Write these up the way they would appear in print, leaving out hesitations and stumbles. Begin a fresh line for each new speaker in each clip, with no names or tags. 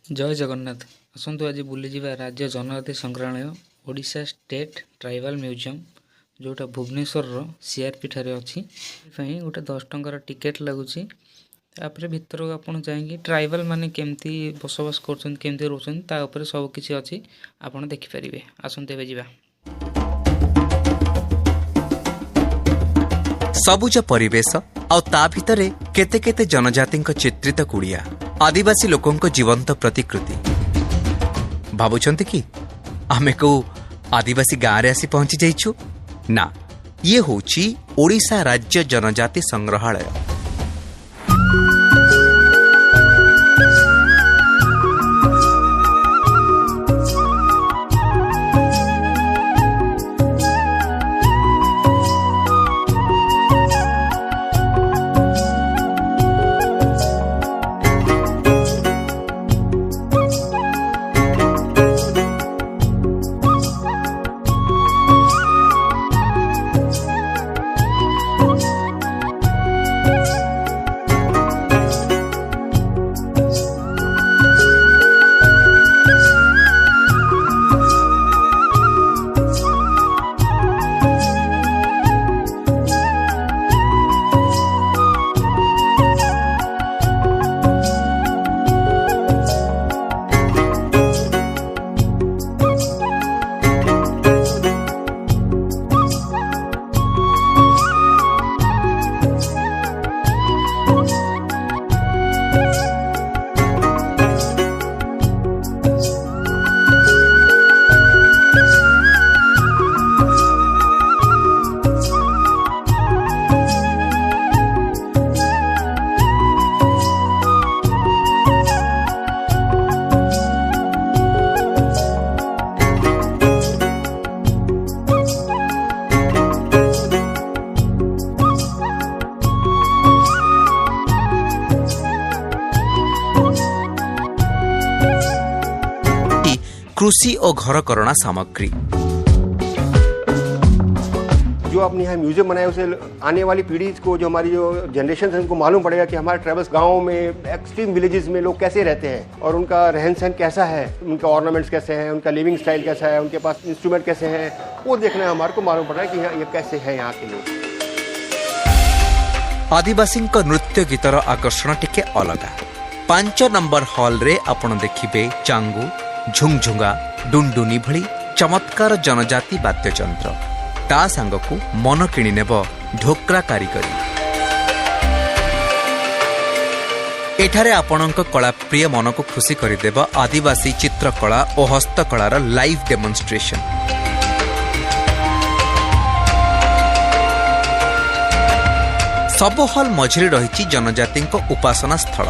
जय जगन्नाथ। आसतु आज बुलीजा राज्य जनजाति संग्रहालय ओडिशा स्टेट ट्राइबल म्यूजियम जोटा भुवनेश्वर सीआरपी ठारे अच्छी गोटे 10 टंकार टिकेट लगुच भितर को आप जाएंगे ट्राइबल माने केमती बसवास करमती रोचे सबकि अच्छी आपड़ देखिपारे। आसतु ए जा
सबुज परिवेश आउ ता भितरे केते केते जनजाति चित्रित कुड़िया आदिवासी लोकों जीवंत प्रतिकृति भावुंट कि आमे को आदिवासी गाँव रे आसी पहुंची जाइछु ना। ये होची ओडिशा राज्य जनजाति संग्रहालय। कृषि और घरकरणा सामग्री
जो आपने यहाँ म्यूजियम बनाया उसे आने वाली पीढ़ी को जो हमारी जो जनरेशन है उनको मालूम पड़ेगा कि हमारे ट्राइबल्स गाँव में एक्सट्रीम विलेजेस में लोग कैसे रहते हैं और उनका रहन सहन कैसा है, उनका ऑर्नामेंट्स कैसे हैं, उनका लिविंग स्टाइल कैसा है, उनके पास इंस्ट्रूमेंट कैसे हैं, वो देखना हमारे को मालूम पड़ रहा है कि यहाँ ये कैसे है यहाँ के लोग।
आदिवासी नृत्य गीतर आकर्षण टिके अलग। 5 नंबर हॉल रे आपण देखिबे चांगू, झुंझुंगा, डुंडुनी भली चमत्कार जनजाति वाद्ययंत्र ता सांगकू मन किणी नेब ढोकरा कारीगरी। एठारे आपणक कला प्रिय मन को खुशी करदेब आदिवासी चित्रकला और हस्तकलार लाइव डेमोन्स्ट्रेशन। सब हॉल मझिरे रही जनजाति उपासना स्थल।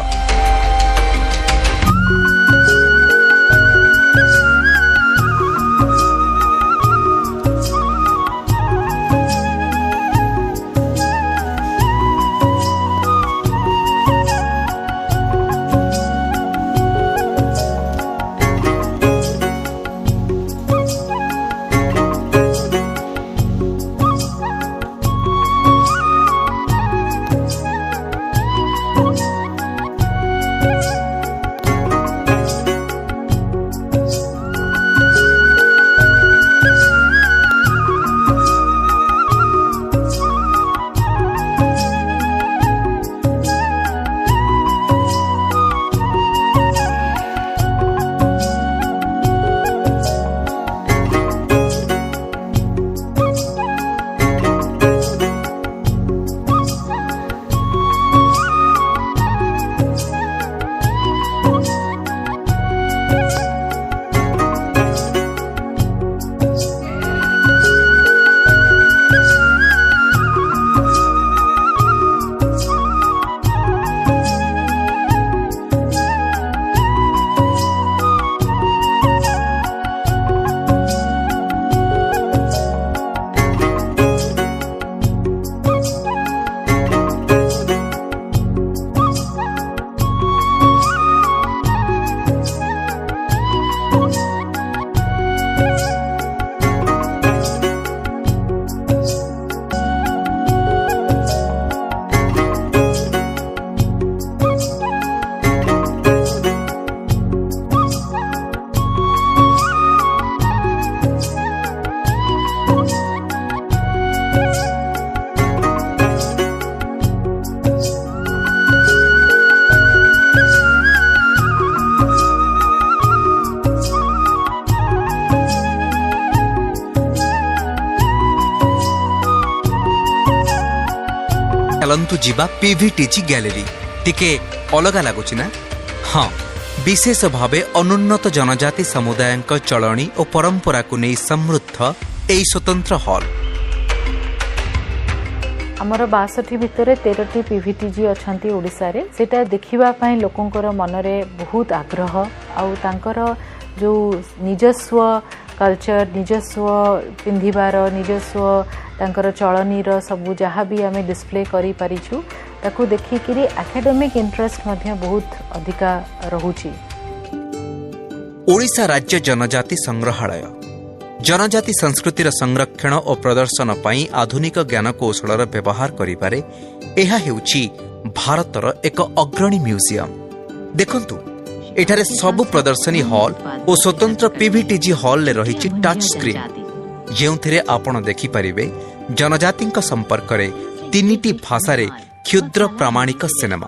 चलंतु जीवा पीवीटीजी गैलेरी टिके अलगा लगुची ना हाँ विशेष भावे अनुन्नत जनजाति समुदाय चलणी और परंपरा को नहीं समृद्ध ए स्वतंत्र हॉल
आमर 62 भितर 13टी पीवीटीजी अच्छी ओडिशा रे सेटा देखिबा पई लोकंकर मनरे बहुत आग्रह आउ तांकर जो निजस्व कल्चर निजस्व पिंधिबार निजस्व तांकर चलनीर सबू जहाँ भी आम डिस्प्ले करि परिछु ताकू देखिकी एकेडमिक इंटरेस्ट मध्य बहुत अधिका रहुची।
ओडिशा राज्य जनजाति संग्रहालय जनजाति संस्कृतिर संरक्षण और प्रदर्शन पई आधुनिक ज्ञान कौशलर व्यवहार करिबारे एहा हेउची भारतर एक अग्रणी म्यूजियम। देखंतु एठारे सबु प्रदर्शनी हॉल और स्वतंत्र पीवीटीजी हॉल ले रहिची टच स्क्रीन जेउथिरे आपण देखि परिबे जनजातिंक संपर्क रे 3टी भाषा रे क्षुद्र प्रामाणिक सिनेमा।